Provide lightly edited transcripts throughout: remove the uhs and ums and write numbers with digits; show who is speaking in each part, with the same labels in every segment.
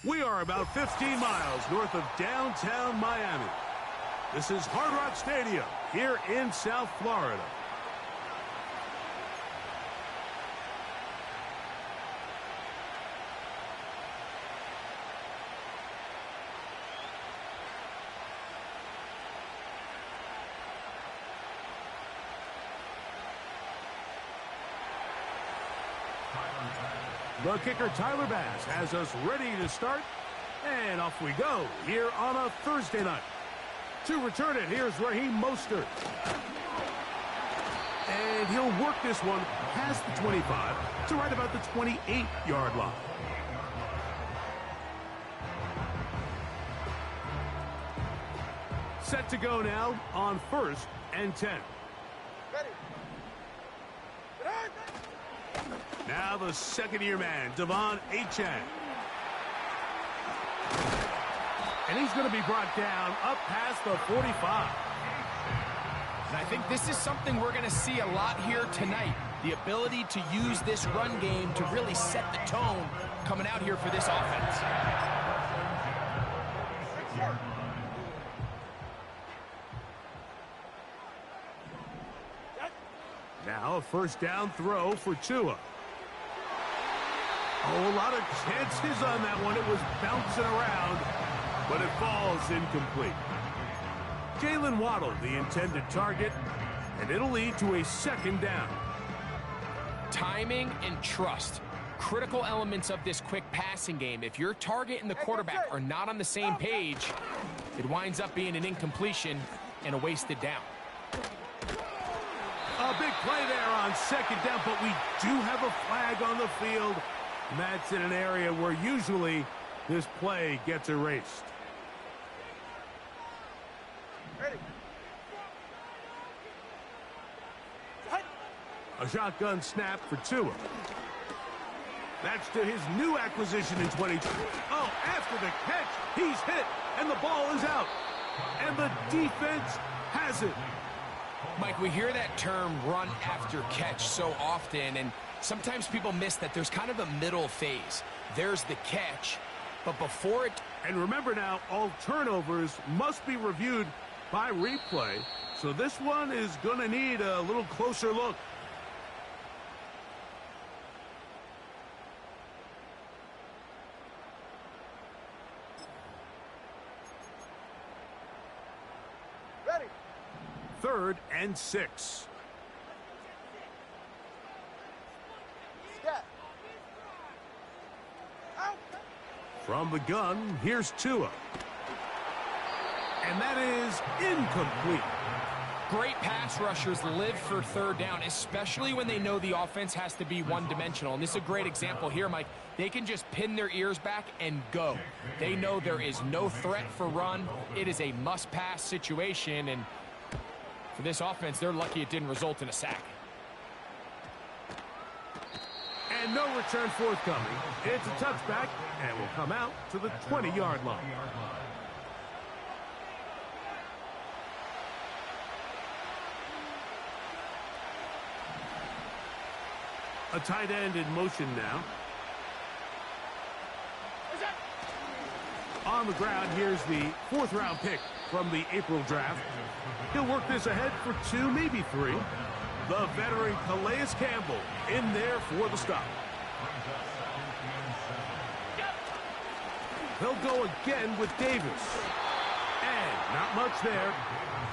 Speaker 1: We are about 15 miles north of downtown Miami. This is Hard Rock Stadium here in South Florida. The kicker, Tyler Bass, has us ready to start. And off we go here on a Thursday night. To return it, here's Raheem Mostert. And he'll work this one past the 25 to right about the 28-yard line. Set to go now on 1st and 10. Now the second-year man, De'Von Achane. And he's going to be brought down up past the 45.
Speaker 2: And I think this is something we're going to see a lot here tonight. The ability to use this run game to really set the tone coming out here for this offense.
Speaker 1: Now a first down throw for Tua. Oh, a lot of chances on that one. It was bouncing around, but it falls incomplete. Jalen Waddle, the intended target, and it'll lead to a second down.
Speaker 2: Timing and trust, critical elements of this quick passing game. If your target and the quarterback are not on the same page, it winds up being an incompletion and a wasted down.
Speaker 1: A big play there on second down, but we do have a flag on the field. And that's in an area where usually this play gets erased.
Speaker 3: Ready.
Speaker 1: A shotgun snap for Tua. That's to his new acquisition in 2020. Oh, after the catch, he's hit, and the ball is out. And the defense has it.
Speaker 2: Mike, we hear that term run after catch so often, and sometimes people miss that there's kind of a middle phase. There's the catch, but before it...
Speaker 1: And remember now, all turnovers must be reviewed by replay, so this one is going to need a little closer look.
Speaker 3: Ready.
Speaker 1: 3rd and 6. From the gun, here's Tua. And that is incomplete.
Speaker 2: Great pass rushers live for third down, especially when they know the offense has to be one-dimensional. And this is a great example here, Mike. They can just pin their ears back and go. They know there is no threat for run. It is a must-pass situation, and for this offense, they're lucky it didn't result in a sack.
Speaker 1: And no return forthcoming. It's a touchback, and will come out to the 20-yard line. A tight end in motion now. On the ground, here's the 4th-round pick from the April draft. He'll work this ahead for 2, maybe 3. The veteran Calais Campbell in there for the stop. They'll go again with Davis. And not much there.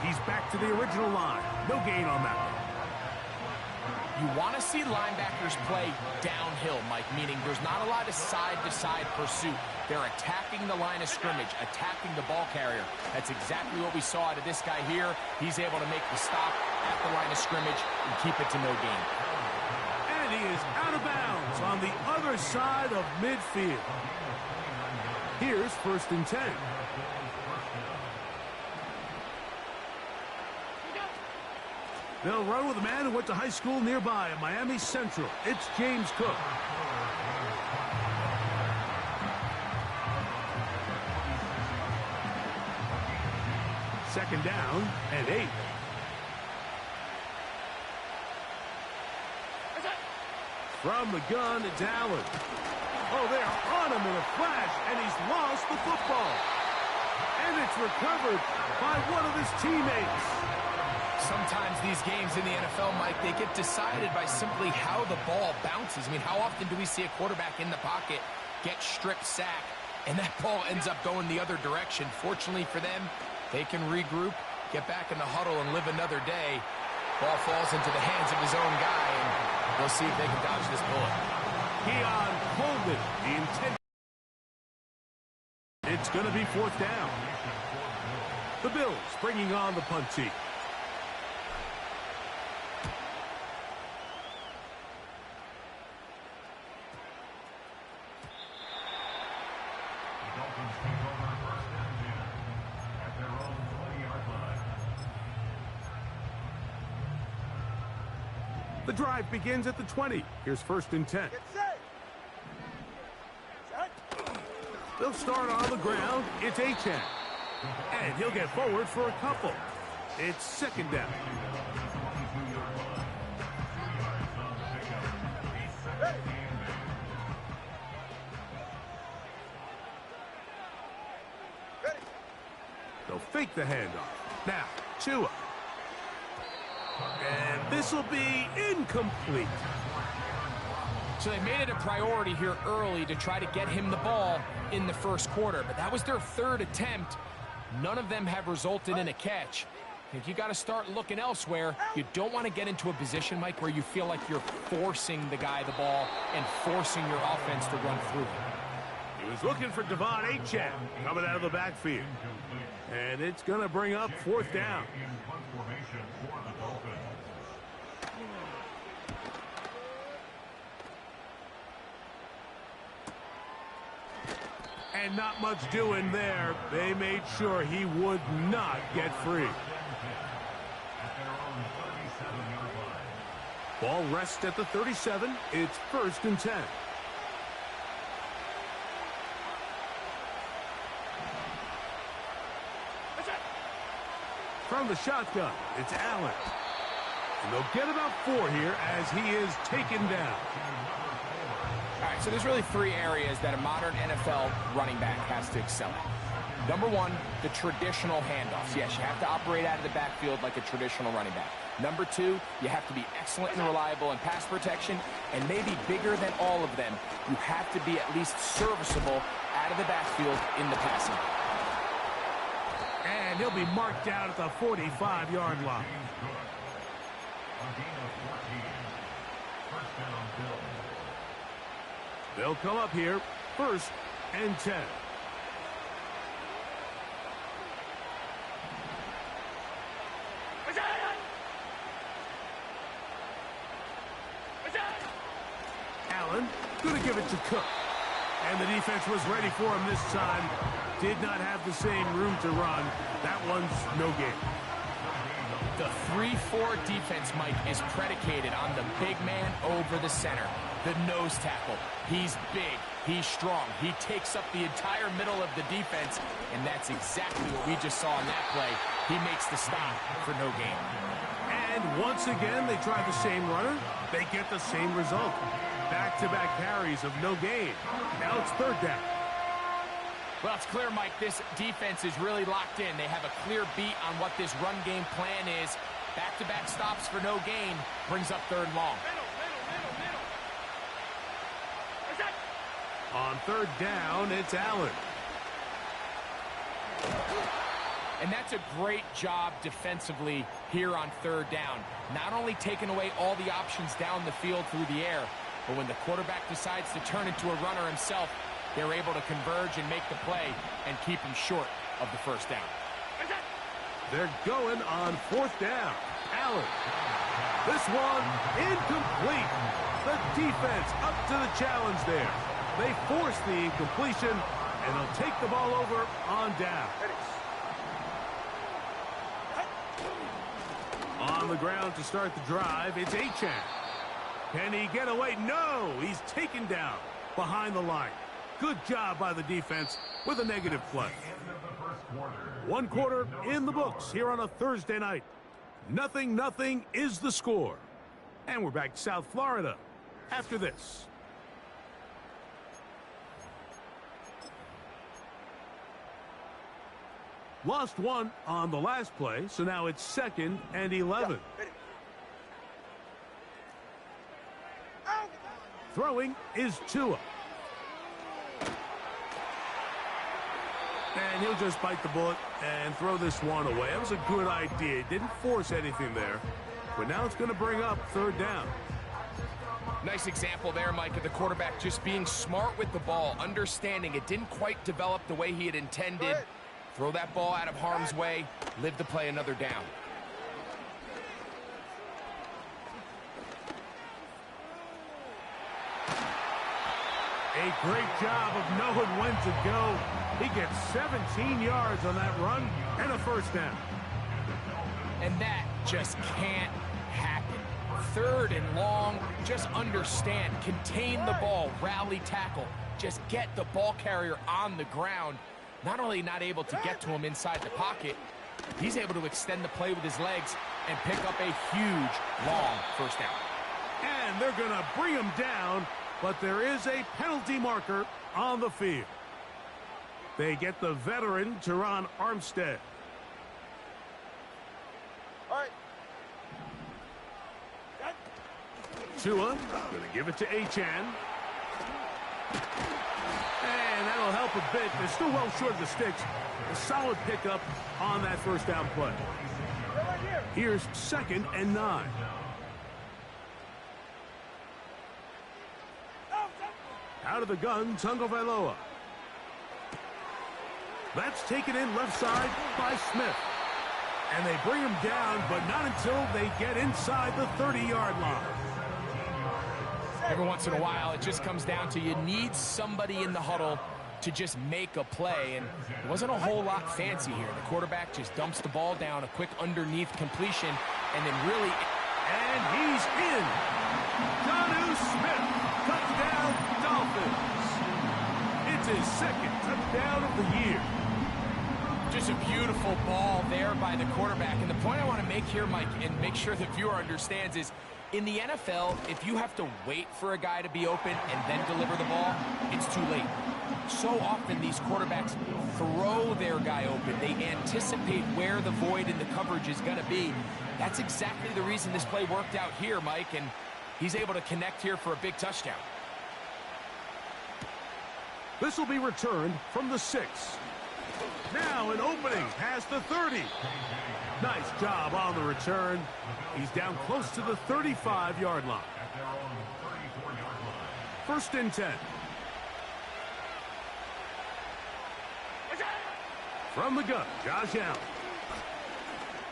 Speaker 1: He's back to the original line. No gain on that one.
Speaker 2: You want to see linebackers play downhill, Mike, meaning there's not a lot of side-to-side pursuit. They're attacking the line of scrimmage, attacking the ball carrier. That's exactly what we saw out of this guy here. He's able to make the stop at the line of scrimmage and keep it to no gain.
Speaker 1: And he is out of bounds on the other side of midfield. Here's 1st and 10. They'll run with a man who went to high school nearby at Miami Central. It's James Cook. Second down and 8. From the gun, it's Allen. Oh, they are on him in a flash, and he's lost the football. And it's recovered by one of his teammates.
Speaker 2: Sometimes these games in the NFL, Mike, they get decided by simply how the ball bounces. I mean, how often do we see a quarterback in the pocket get strip sack, and that ball ends up going the other direction? Fortunately for them, they can regroup, get back in the huddle, and live another day. Ball falls into the hands of his own guy, and we'll see if they can dodge this bullet.
Speaker 1: Keon Coleman, the intent. It's going to be 4th down. The Bills bringing on the punt team. The drive begins at the 20. Here's 1st and 10.
Speaker 3: Get set. Set.
Speaker 1: They'll start on the ground. It's Achane. And he'll get forward for a couple. It's 2nd down.
Speaker 3: Ready. Ready.
Speaker 1: They'll fake the handoff. Now, Tua. And this will be incomplete.
Speaker 2: So they made it a priority here early to try to get him the ball in the 1st quarter, but that was their 3rd attempt. None of them have resulted in a catch. I think you got to start looking elsewhere. You don't want to get into a position, Mike, where you feel like you're forcing the guy the ball and forcing your offense to run through him.
Speaker 1: He was looking for Devon Achane coming out of the backfield. And it's going to bring up 4th down. And not much doing there. They made sure he would not get free. Ball rests at the 37. It's 1st and 10. From the shotgun, it's Allen. And they'll get about 4 here as he is taken down.
Speaker 2: All right, so there's really 3 areas that a modern NFL running back has to excel at. Number 1, the traditional handoffs. Yes, you have to operate out of the backfield like a traditional running back. Number 2, you have to be excellent and reliable in pass protection. And maybe bigger than all of them, you have to be at least serviceable out of the backfield in the passing game.
Speaker 1: And he'll be marked down at the 45-yard line. They'll come up here 1st and 10. Allen going to give it to Cook. And the defense was ready for him this time. Did not have the same room to run. That one's no gain.
Speaker 2: The 3-4 defense, Mike, is predicated on the big man over the center, the nose tackle. He's big. He's strong. He takes up the entire middle of the defense, and that's exactly what we just saw in that play. He makes the stop for no gain.
Speaker 1: And once again, they try the same runner. They get the same result. Back-to-back carries of no gain. Now it's third down.
Speaker 2: Well, it's clear, Mike, this defense is really locked in. They have a clear beat on what this run game plan is. Back-to-back stops for no gain brings up third and long.
Speaker 1: On third down, it's Allen.
Speaker 2: And that's a great job defensively here on third down. Not only taking away all the options down the field through the air, but when the quarterback decides to turn into a runner himself, they're able to converge and make the play and keep him short of the first down.
Speaker 1: They're going on fourth down. Allen. This one incomplete. The defense up to the challenge there. They force the incompletion, and they'll take the ball over on down. On the ground to start the drive, it's Achane. Can he get away? No, he's taken down behind the line. Good job by the defense with a negative play. One quarter in the books here on a Thursday night. 0-0 is the score. And we're back to South Florida after this. Lost one on the last play, so now it's 2nd and 11. Throwing is Tua. And he'll just bite the bullet and throw this one away. That was a good idea. Didn't force anything there. But now it's going to bring up third down.
Speaker 2: Nice example there, Mike, of the quarterback just being smart with the ball, understanding it didn't quite develop the way he had intended. Throw that ball out of harm's way, live to play another down.
Speaker 1: A great job of knowing when to go. He gets 17 yards on that run and a first down.
Speaker 2: And that just can't happen. Third and long, just understand, contain the ball, rally tackle, just get the ball carrier on the ground. Not only not able to get to him inside the pocket, he's able to extend the play with his legs and pick up a huge, long first down.
Speaker 1: And they're going to bring him down, but there is a penalty marker on the field. They get the veteran, Teron Armstead.
Speaker 3: All right.
Speaker 1: Tua going to give it to Achane. And that'll help a bit. They're still well short of the sticks. A solid pickup on that first down play. Here's 2nd and 9. Out of the gun, Tagovailoa. That's taken in left side by Smith. And they bring him down, but not until they get inside the 30-yard line.
Speaker 2: Every once in a while, it just comes down to you need somebody in the huddle to just make a play, and it wasn't a whole lot fancy here. The quarterback just dumps the ball down, a quick underneath completion, and then really...
Speaker 1: And he's in. Jonnu Smith, touchdown Dolphins. It's his 2nd touchdown of the year.
Speaker 2: Just a beautiful ball there by the quarterback. And the point I want to make here, Mike, and make sure the viewer understands is, in the NFL, if you have to wait for a guy to be open and then deliver the ball, it's too late. So often these quarterbacks throw their guy open. They anticipate where the void in the coverage is going to be. That's exactly the reason this play worked out here, Mike, and he's able to connect here for a big touchdown.
Speaker 1: This will be returned from the 6. Now an opening past the 30. Nice job on the return. He's down close to the 35-yard line. 1st and 10. From the gun, Josh Allen.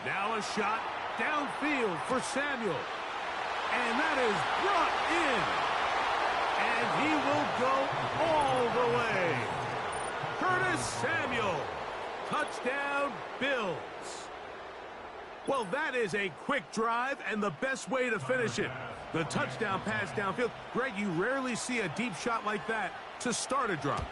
Speaker 1: Now a shot downfield for Samuel. And that is brought in. And he will go all the way. Curtis Samuel. Touchdown, Bills. Well, that is a quick drive and the best way to finish it. The touchdown pass downfield. Greg, you rarely see a deep shot like that to start a drive.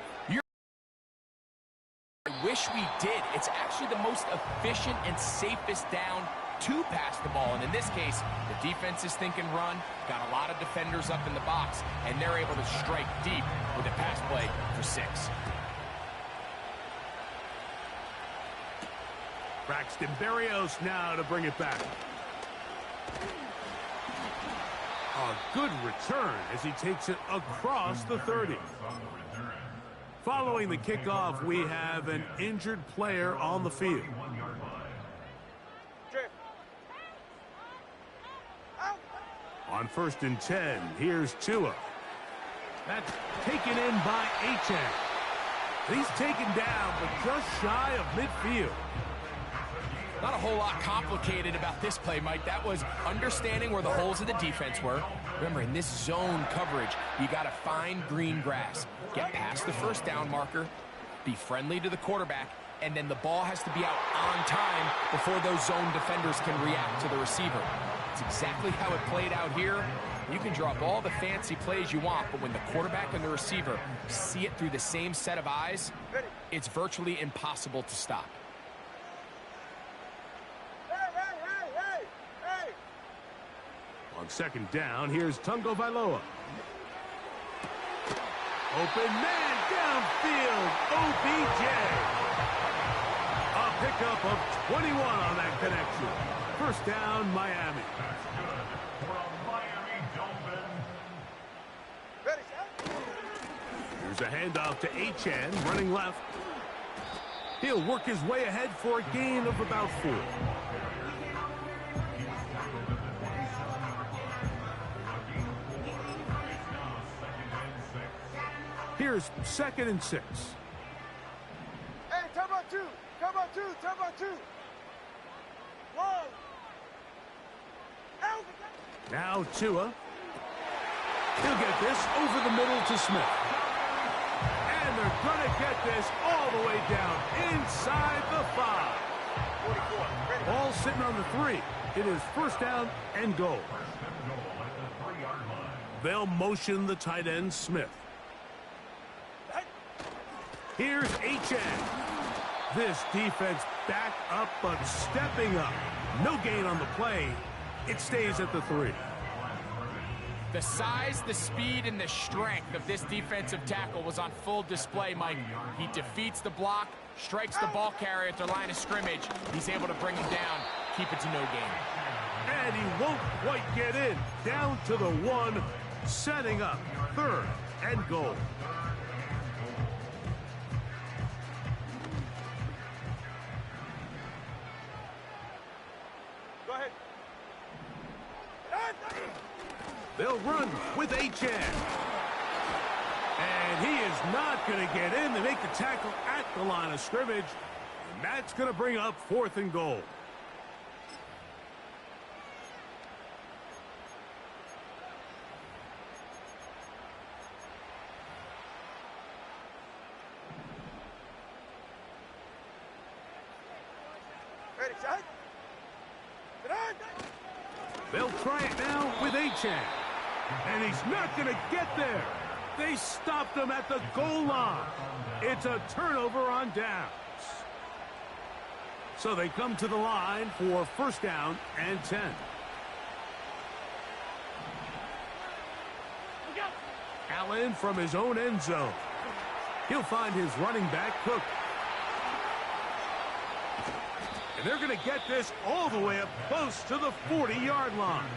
Speaker 2: I wish we did. It's actually the most efficient and safest down to pass the ball. And in this case, the defense is thinking run, got a lot of defenders up in the box, and they're able to strike deep with a pass play for 6.
Speaker 1: Braxton Berrios now to bring it back. A good return as he takes it across the 30. Following the kickoff, we have an injured player on the field. On 1st and 10, here's Tua. That's taken in by Achane. He's taken down, but just shy of midfield.
Speaker 2: Not a whole lot complicated about this play, Mike. That was understanding where the holes of the defense were. Remember, in this zone coverage, you got to find green grass. Get past the first down marker, be friendly to the quarterback, and then the ball has to be out on time before those zone defenders can react to the receiver. It's exactly how it played out here. You can draw up all the fancy plays you want, but when the quarterback and the receiver see it through the same set of eyes, it's virtually impossible to stop.
Speaker 1: On 2nd down, here's Tungo Vailoa. Open man downfield, OBJ. A pickup of 21 on that connection. 1st down, Miami. Here's a handoff to Achane, running left. He'll work his way ahead for a gain of about 4. Here's 2nd and 6.
Speaker 3: Hey, time about 2. Time about 2. Time about 2. 1.
Speaker 1: Now Tua. He'll get this over the middle to Smith. And they're going to get this all the way down inside the 5.
Speaker 3: 44.
Speaker 1: Ball sitting on the 3. It is 1st down and goal. They'll motion the tight end, Smith. Here's Achane. This defense back up, but stepping up. No gain on the play. It stays at the 3.
Speaker 2: The size, the speed, and the strength of this defensive tackle was on full display, Mike. He defeats the block, strikes the ball carrier at the line of scrimmage. He's able to bring him down, keep it to no gain.
Speaker 1: And he won't quite get in. Down to the 1, setting up 3rd and goal. They'll run with Achane. And he is not going to get in. They make the tackle at the line of scrimmage. And that's going to bring up 4th and goal.
Speaker 3: Ready, shot.
Speaker 1: They'll try it now with Achane. And he's not going to get there. They stopped him at the goal line. It's a turnover on downs. So they come to the line for 1st down and 10. Allen from his own end zone. He'll find his running back, Cook. And they're going to get this all the way up close to the 40-yard line.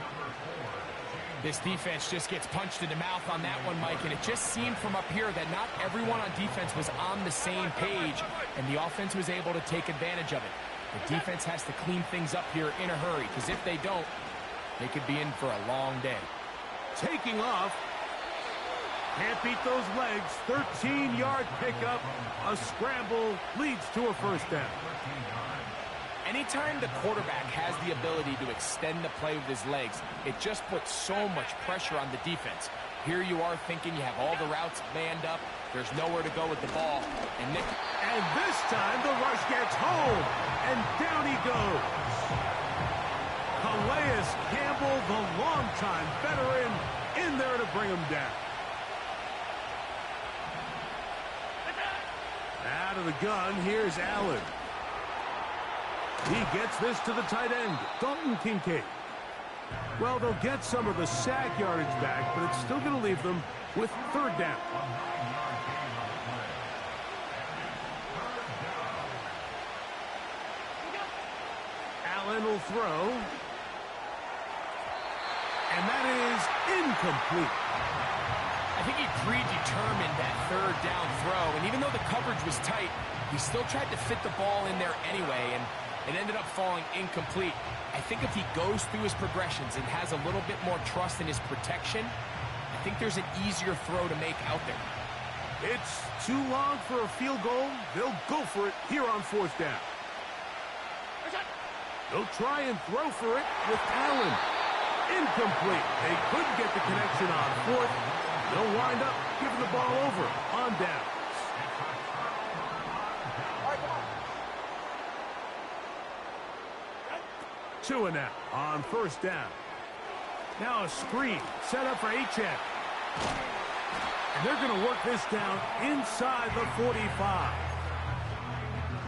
Speaker 2: This defense just gets punched in the mouth on that one, Mike, and it just seemed from up here that not everyone on defense was on the same page, and the offense was able to take advantage of it. The defense has to clean things up here in a hurry, because if they don't, they could be in for a long day.
Speaker 1: Taking off Can't beat those legs. 13-yard pickup. A scramble leads to a first down.
Speaker 2: Anytime the quarterback has the ability to extend the play with his legs, it just puts so much pressure on the defense. Here you are thinking you have all the routes manned up. There's nowhere to go with the ball. And
Speaker 1: this time the rush gets home. And down he goes. Calais Campbell, the longtime veteran, in there to bring him down. Out of the gun, here's Allen. He gets this to the tight end, Dalton Kincaid. Well, they'll get some of the sack yardage back, but it's still going to leave them with third down. Allen will throw. And that is incomplete.
Speaker 2: I think he predetermined that third down throw, and even though the coverage was tight, he still tried to fit the ball in there anyway, and it ended up falling incomplete. I think if he goes through his progressions and has a little bit more trust in his protection, I think there's an easier throw to make out there.
Speaker 1: It's too long for a field goal. They'll go for it here on fourth down. They'll try and throw for it with Allen. Incomplete. They couldn't get the connection on fourth. They'll wind up giving the ball over on downs. Tua now on first down. Now a screen set up for Achane. And they're going to work this down inside the 45.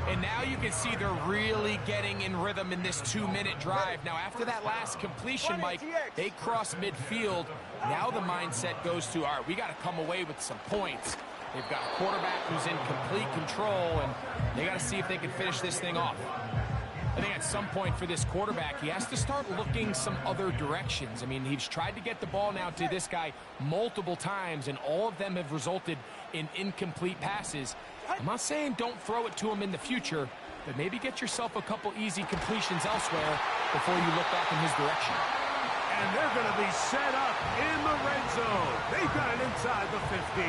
Speaker 2: And now you can see they're really getting in rhythm in this 2-minute drive. Now, after that last completion, Mike, they cross midfield. Now the mindset goes to, all right, we got to come away with some points. They've got a quarterback who's in complete control, and they got to see if they can finish this thing off. I think at some point for this quarterback, he has to start looking some other directions. I mean, he's tried to get the ball now to this guy multiple times, and all of them have resulted in incomplete passes. I'm not saying don't throw it to him in the future, but maybe get yourself a couple easy completions elsewhere before you look back in his direction.
Speaker 1: And they're going to be set up in the red zone. They've got it inside the 15.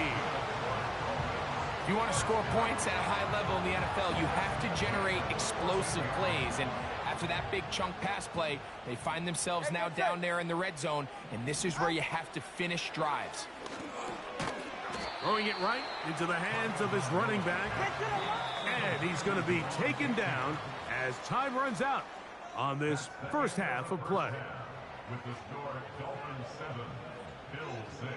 Speaker 2: If you want to score points at a high level in the NFL, you have to generate explosive plays. And after that big chunk pass play, they find themselves now down there in the red zone, and this is where you have to finish drives.
Speaker 1: Throwing it right into the hands of his running back. And he's going to be taken down as time runs out on this first half of play.
Speaker 4: With the score, Dolphins 7, Bills 6.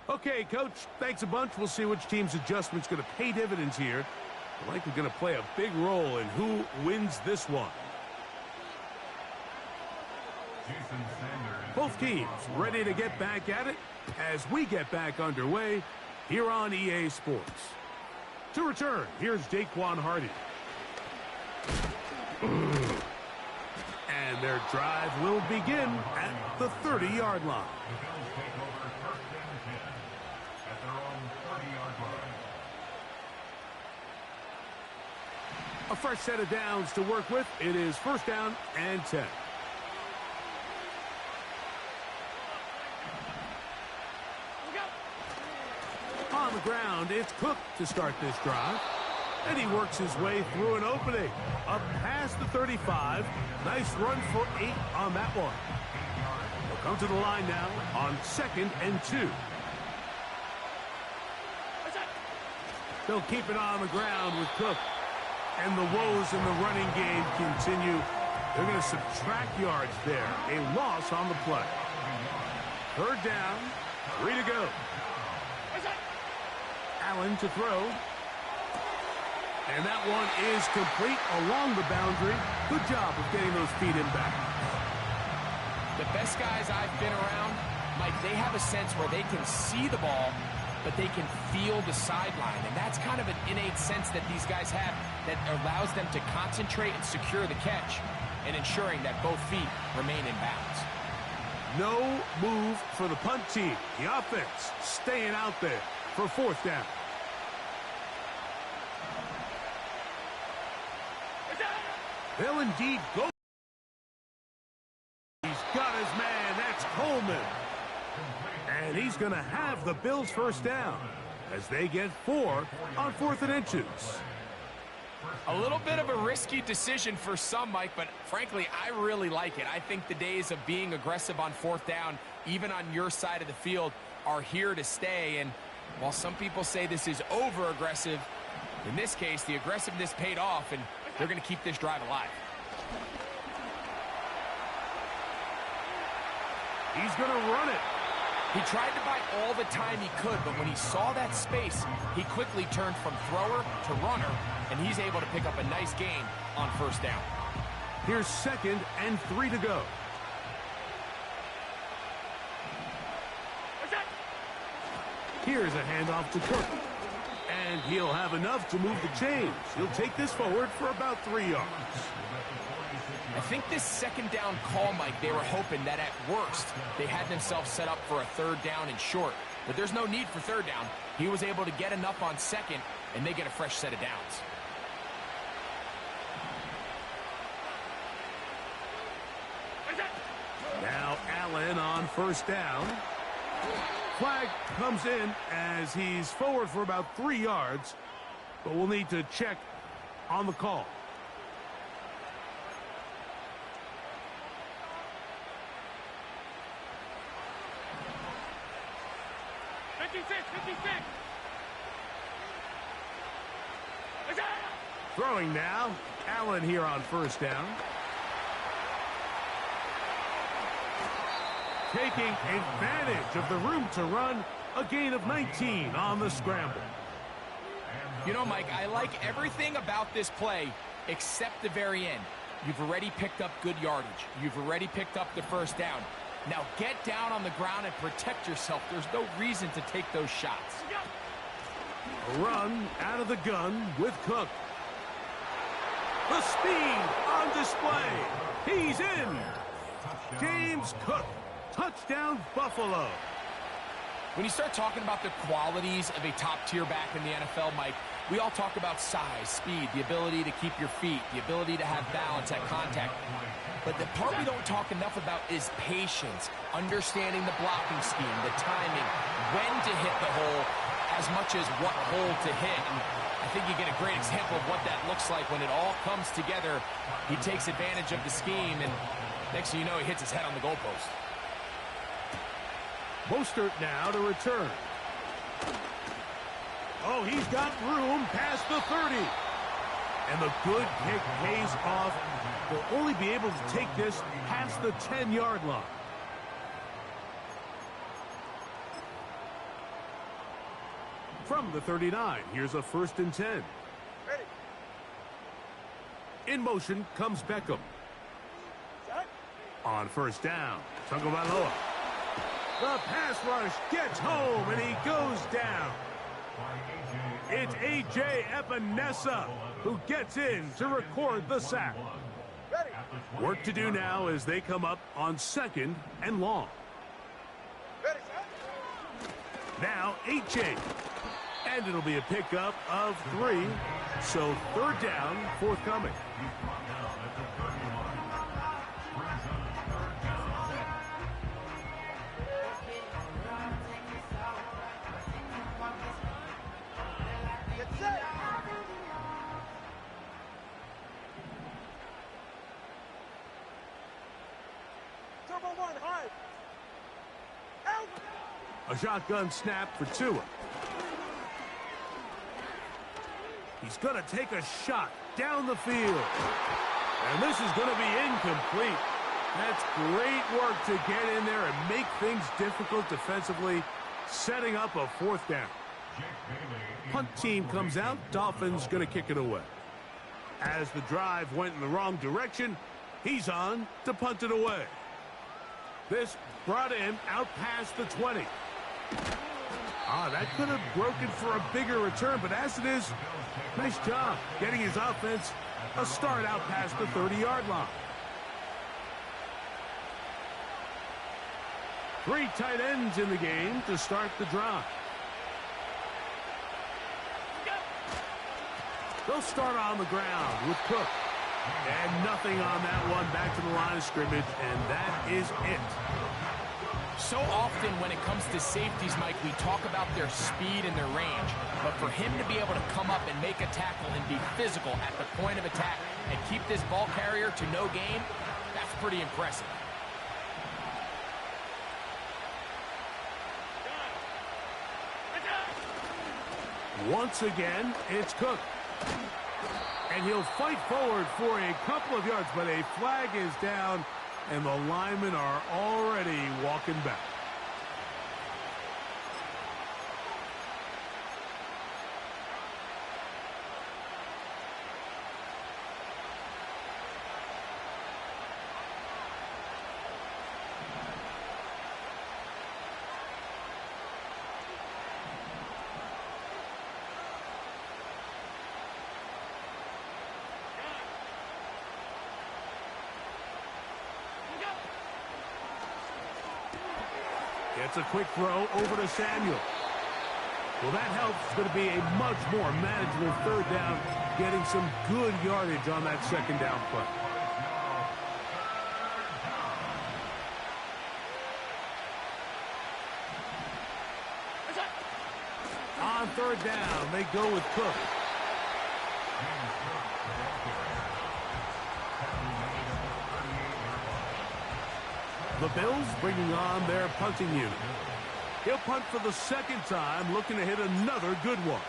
Speaker 1: Okay, Coach, thanks a bunch. We'll see which team's adjustment's going to pay dividends here. They're likely going to play a big role in who wins this one. Both teams ready to get back at it as we get back underway here on EA Sports. To return, here's Daquan Hardy. And their drive will begin at the 30-yard line. A fresh set of downs to work with. It is first down and 10. On the ground, it's Cook to start this drive. And he works his way through an opening. Up past the 35. Nice run for 8 on that one. He'll come to the line now on 2nd and 2. They'll keep it on the ground with Cook. And the woes in the running game continue. They're going to subtract yards there. A loss on the play. Third down. 3 to go. Allen to throw. And that one is complete along the boundary. Good job of getting those feet in back.
Speaker 2: The best guys I've been around, Mike, they have a sense where they can see the ball but they can feel the sideline. And that's kind of an innate sense that these guys have that allows them to concentrate and secure the catch and ensuring that both feet remain in bounds.
Speaker 1: No move for the punt team. The offense staying out there for fourth down. They'll indeed go. He's got his man. That's Coleman. And he's going to have the Bills first down as they get 4 on 4th and inches.
Speaker 2: A little bit of a risky decision for some, Mike, but frankly, I really like it. I think the days of being aggressive on 4th down, even on your side of the field, are here to stay. And while some people say this is over-aggressive, in this case, the aggressiveness paid off, and they're going to keep this drive alive.
Speaker 1: He's going to run it.
Speaker 2: He tried to buy all the time he could, but when he saw that space, he quickly turned from thrower to runner, and he's able to pick up a nice gain on first down.
Speaker 1: Here's 2nd and 3 to go. Here's a handoff to Cook. And he'll have enough to move the chains. He'll take this forward for about 3 yards.
Speaker 2: I think this 2nd down call, Mike, they were hoping that at worst they had themselves set up for a 3rd down and short. But there's no need for 3rd down. He was able to get enough on 2nd, and they get a fresh set of downs.
Speaker 1: Now Allen on first down. Flag comes in as he's forward for about 3 yards, but we'll need to check on the call. Throwing now. Allen here on first down. Taking advantage of the room to run. A gain of 19 on the scramble.
Speaker 2: You know, Mike, I like everything about this play except the very end. You've already picked up good yardage. You've already picked up the first down. Now get down on the ground and protect yourself. There's no reason to take those shots.
Speaker 1: A run out of the gun with Cook. The speed on display. He's in. James Cook. Touchdown, Buffalo.
Speaker 2: When you start talking about the qualities of a top-tier back in the NFL, Mike, we all talk about size, speed, the ability to keep your feet, the ability to have balance at contact. But the part we don't talk enough about is patience, understanding the blocking scheme, the timing, when to hit the hole, as much as what hole to hit. And I think you get a great example of what that looks like when it all comes together. He takes advantage of the scheme, and next thing you know, he hits his head on the goalpost.
Speaker 1: Mostert now to return. Oh, he's got room past the 30. And the good kick pays off. They'll only be able to take this past the 10-yard line. From the 39, here's a 1st and 10.
Speaker 3: Ready.
Speaker 1: In motion comes Beckham. On first down, Tagovailoa. The pass rush gets home, and he goes down. It's A.J. Epinesa who gets in to record the sack.
Speaker 3: Ready.
Speaker 1: Work to do now as they come up on 2nd and long.
Speaker 3: Ready.
Speaker 1: Now A.J. And it'll be a pickup of 3. So 3rd down forthcoming.
Speaker 3: Get set. Turbo 1, high. Out.
Speaker 1: A shotgun snap for Tua. He's going to take a shot down the field. And this is going to be incomplete. That's great work to get in there and make things difficult defensively, setting up a 4th down. Punt team comes out. Dolphins going to kick it away. As the drive went in the wrong direction, he's on to punt it away. This brought in out past the 20. That could have broken for a bigger return, but as it is, nice job getting his offense a start out past the 30-yard line. 3 tight ends in the game to start the drive. They'll start on the ground with Cook. And nothing on that one. Back to the line of scrimmage, and that is it.
Speaker 2: So often when it comes to safeties, Mike, we talk about their speed and their range. But for him to be able to come up and make a tackle and be physical at the point of attack and keep this ball carrier to no gain, that's pretty impressive.
Speaker 1: Once again, it's Cook. And he'll fight forward for a couple of yards, but a flag is down, and the linemen are already walking back. It's a quick throw over to Samuel. Well, that helps. It's going to be a much more manageable third down, getting some good yardage on that second down play. On third down, they go with Cook. The Bills bringing on their punting unit. He'll punt for the second time, looking to hit another good one.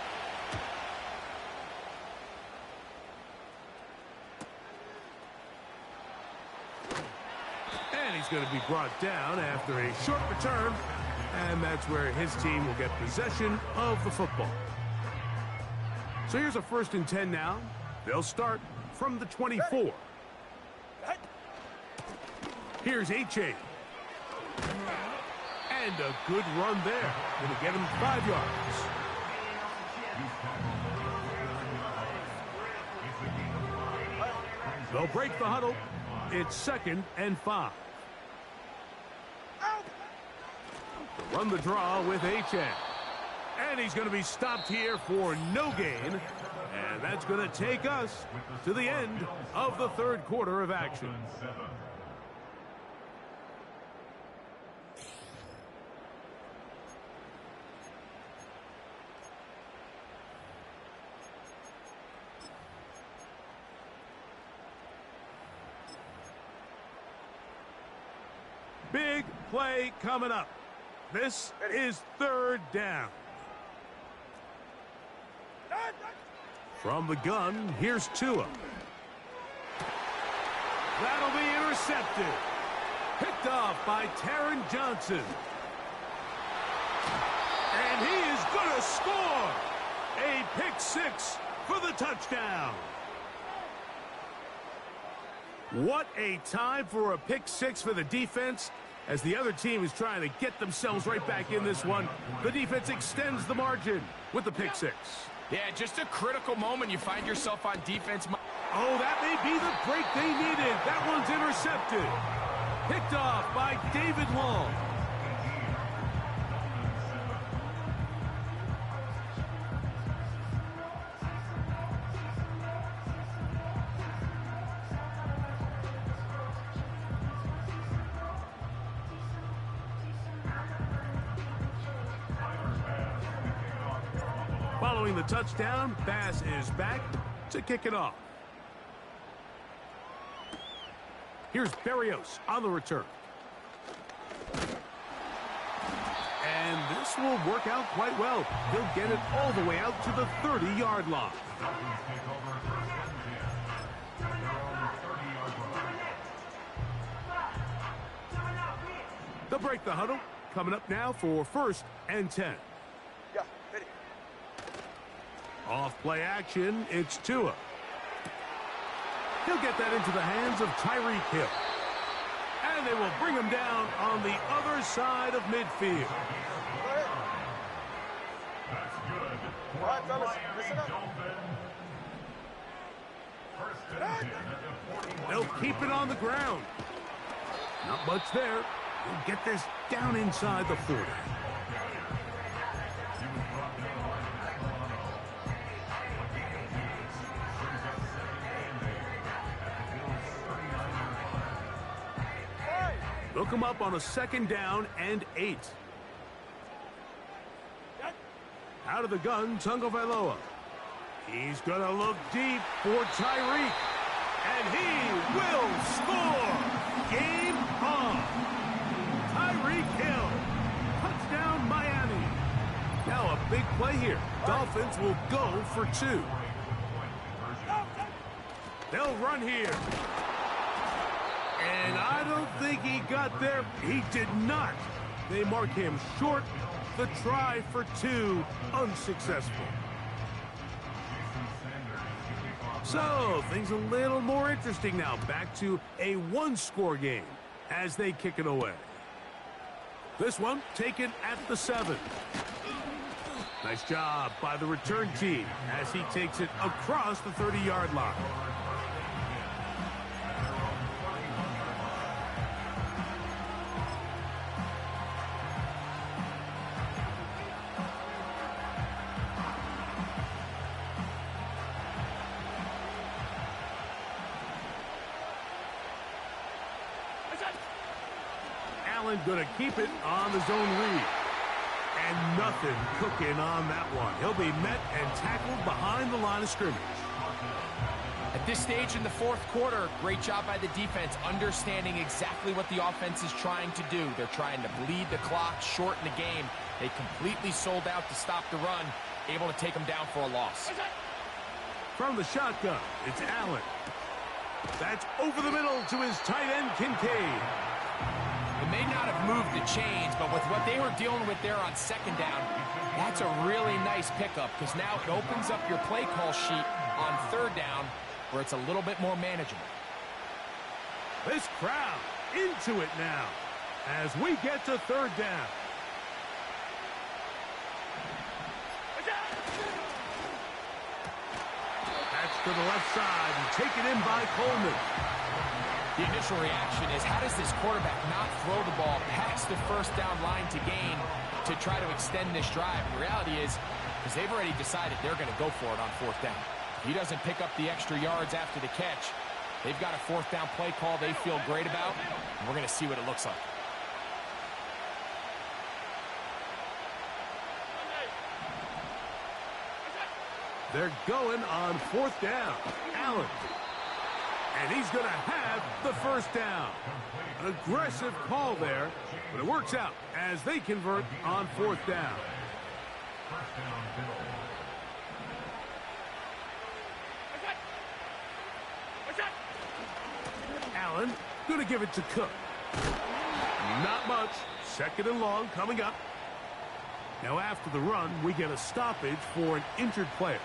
Speaker 1: And he's going to be brought down after a short return, and that's where his team will get possession of the football. So here's a 1st and 10 now. They'll start from the 24. Here's H.A. And a good run there. Going to get him 5 yards. They'll break the huddle. It's 2nd and 5. They'll run the draw with H.A. And he's going to be stopped here for no gain. And that's going to take us to the end of the 3rd quarter of action. Big play coming up. This is 3rd down. From the gun, here's Tua. That'll be intercepted. Picked off by Taron Johnson. And he is going to score. A pick 6 for the touchdown. What a time for a pick 6 for the defense. As the other team is trying to get themselves right back in this one, the defense extends the margin with the pick 6.
Speaker 2: Yeah, just a critical moment. You find yourself on defense.
Speaker 1: Oh, that may be the break they needed. That one's intercepted. Picked off by David Long. Following the touchdown, Bass is back to kick it off. Here's Berrios on the return. And this will work out quite well. He'll get it all the way out to the 30-yard line. They'll break the huddle. Coming up now for 1st and 10. Off play action, it's Tua. He'll get that into the hands of Tyreek Hill. And they will bring him down on the other side of midfield.
Speaker 4: That's good. For
Speaker 3: All right, fellas,
Speaker 4: Miami
Speaker 3: listen up.
Speaker 4: Dolphins. First and 10 at the 41.
Speaker 1: They'll keep it on the ground. Not much there. He'll get this down inside the 40. Look him up on a 2nd down and 8. Out of the gun, Tagovailoa. He's going to look deep for Tyreek. And he will score. Game on. Tyreek Hill. Touchdown, Miami. Now a big play here. Dolphins will go for 2. They'll run here. And I don't think he got there. He did not. They mark him short. The try for 2, unsuccessful. So, things a little more interesting now. Back to a 1-score game as they kick it away. This one taken at the 7. Nice job by the return team as he takes it across the 30-yard line. Allen going to keep it on the zone read. And nothing cooking on that one. He'll be met and tackled behind the line of scrimmage.
Speaker 2: At this stage in the 4th quarter, great job by the defense, understanding exactly what the offense is trying to do. They're trying to bleed the clock, shorten the game. They completely sold out to stop the run, able to take them down for a loss.
Speaker 1: From the shotgun, it's Allen. That's over the middle to his tight end, Kincaid.
Speaker 2: It may not have moved the chains, but with what they were dealing with there on 2nd down, that's a really nice pickup because now it opens up your play call sheet on 3rd down where it's a little bit more manageable.
Speaker 1: This crowd into it now as we get to 3rd down. That's to the left side and taken in by Coleman.
Speaker 2: The initial reaction is, how does this quarterback not throw the ball past the 1st down line to gain to try to extend this drive? And the reality is, because they've already decided they're going to go for it on 4th down. If he doesn't pick up the extra yards after the catch, they've got a 4th down play call they feel great about, and we're going to see what it looks like.
Speaker 1: They're going on 4th down. Allen. And he's going to have the 1st down. An aggressive call there, but it works out as they convert on 4th down. Allen going to give it to Cook. Not much. 2nd and long coming up. Now after the run, we get a stoppage for an injured player.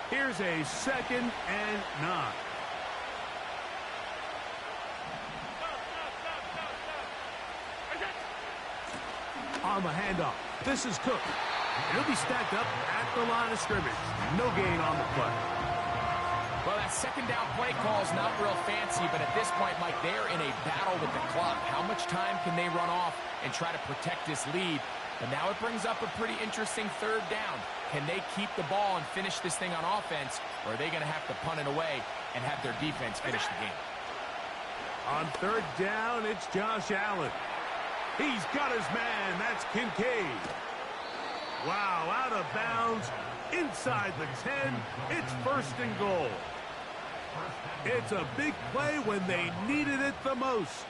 Speaker 1: Here's a 2nd and 9. On the handoff, this is Cook. He'll be stacked up at the line of scrimmage. No gain on the play.
Speaker 2: Well, that 2nd down play call is not real fancy, but at this point, Mike, they're in a battle with the clock. How much time can they run off and try to protect this lead? But now it brings up a pretty interesting 3rd down. Can they keep the ball and finish this thing on offense, or are they going to have to punt it away and have their defense finish the game?
Speaker 1: On 3rd down, it's Josh Allen. He's got his man. That's Kincaid. Wow, out of bounds. Inside the 10. It's 1st and goal. It's a big play when they needed it the most.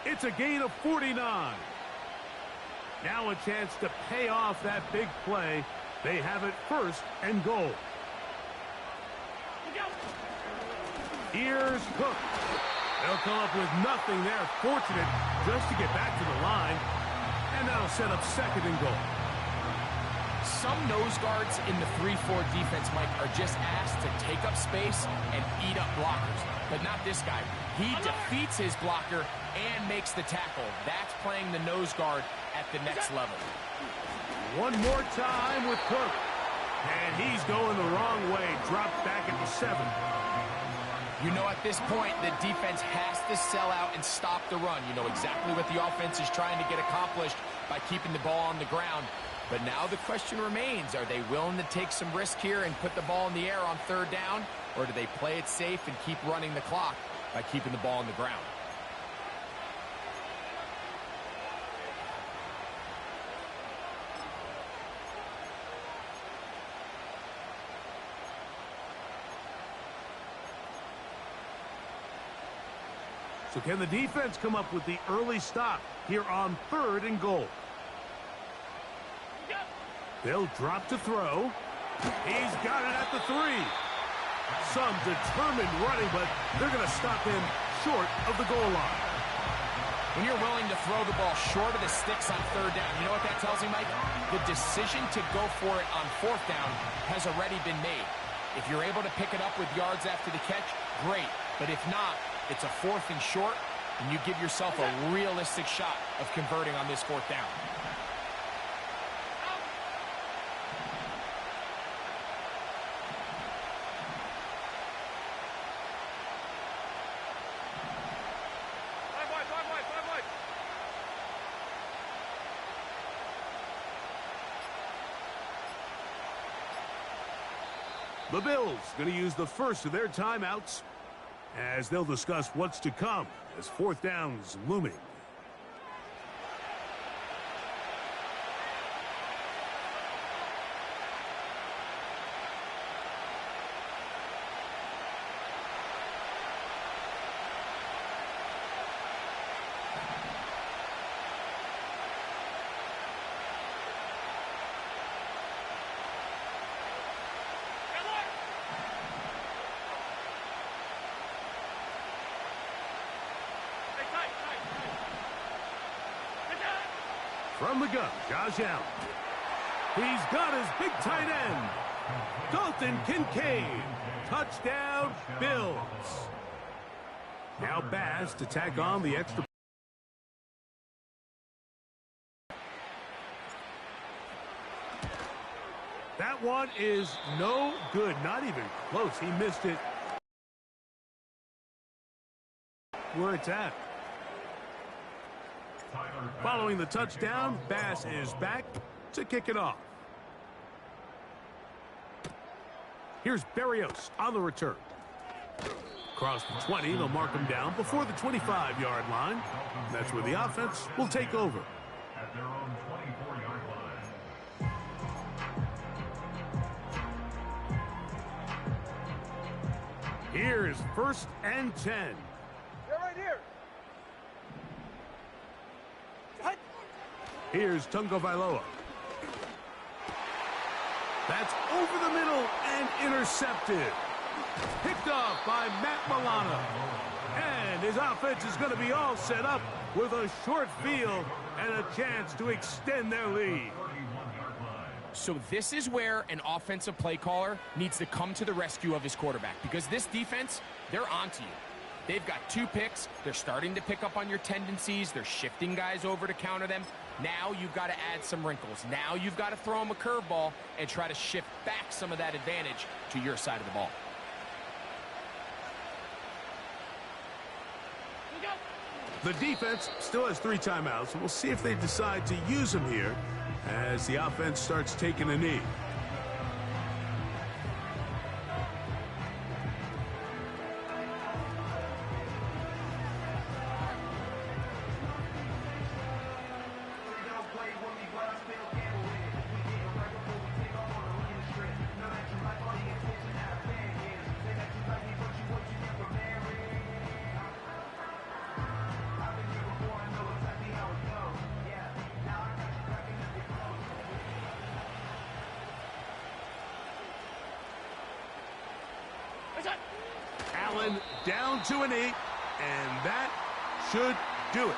Speaker 1: It's a gain of 49. Now a chance to pay off that big play. They have it 1st and goal. Here's Cook. They'll come up with nothing there. Fortunate just to get back to the line. And that'll set up 2nd and goal.
Speaker 2: Some nose guards in the 3-4 defense, Mike, are just asked to take up space and eat up blockers. But not this guy. He defeats his blocker and makes the tackle. That's playing the nose guard at the next level.
Speaker 1: One more time with Cook. And he's going the wrong way. Dropped back at the 7.
Speaker 2: You know, at this point, the defense has to sell out and stop the run. You know exactly what the offense is trying to get accomplished by keeping the ball on the ground. But now the question remains, are they willing to take some risk here and put the ball in the air on 3rd down? Or do they play it safe and keep running the clock by keeping the ball on the ground?
Speaker 1: So can the defense come up with the early stop here on 3rd and goal? They'll drop to throw. He's got it at the 3. Some determined running, but they're going to stop him short of the goal line.
Speaker 2: When you're willing to throw the ball short of the sticks on 3rd down, you know what that tells me, Mike? The decision to go for it on 4th down has already been made. If you're able to pick it up with yards after the catch, great. But if not, it's a 4th and short, and you give yourself a realistic shot of converting on this 4th down.
Speaker 1: The Bills going to use the first of their timeouts as they'll discuss what's to come as 4th down's looming. From the gun, Josh Allen. He's got his big tight end, Dalton Kincaid. Touchdown, Bills. Now Bass to tack on the extra. That one is no good, not even close. He missed it. Where it's at. Following the touchdown, Bass is back to kick it off. Here's Berrios on the return. Across the 20, they'll mark him down before the 25-yard line. That's where the offense will take over.
Speaker 4: At their own 24-yard line.
Speaker 1: Here's 1st and 10.
Speaker 3: They're right here.
Speaker 1: Here's Tungo Vailoa. That's over the middle and intercepted. Picked off by Matt Milano. And his offense is going to be all set up with a short field and a chance to extend their lead.
Speaker 2: So this is where an offensive play caller needs to come to the rescue of his quarterback, because this defense, they're onto you. They've got 2 picks. They're starting to pick up on your tendencies. They're shifting guys over to counter them. Now you've got to add some wrinkles. Now you've got to throw them a curveball and try to shift back some of that advantage to your side of the ball.
Speaker 1: The defense still has 3 timeouts, and we'll see if they decide to use them here as the offense starts taking a knee. Allen down to a knee, and that should do it.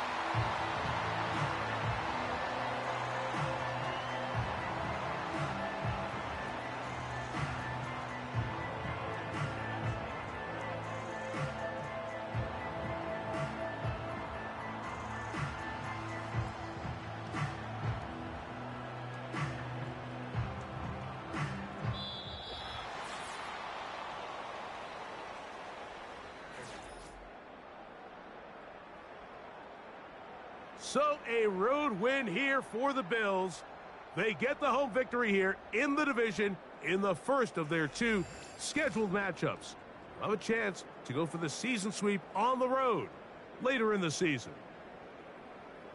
Speaker 1: So a road win here for the Bills. They get the home victory here in the division in the first of their 2 scheduled matchups. Have a chance to go for the season sweep on the road later in the season.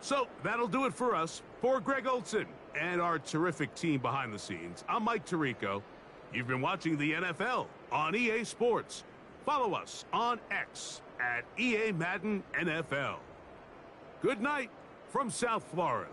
Speaker 1: So that'll do it for us. For Greg Olson and our terrific team behind the scenes, I'm Mike Tirico. You've been watching the NFL on EA Sports. Follow us on X at EA Madden NFL. Good night from South Florida.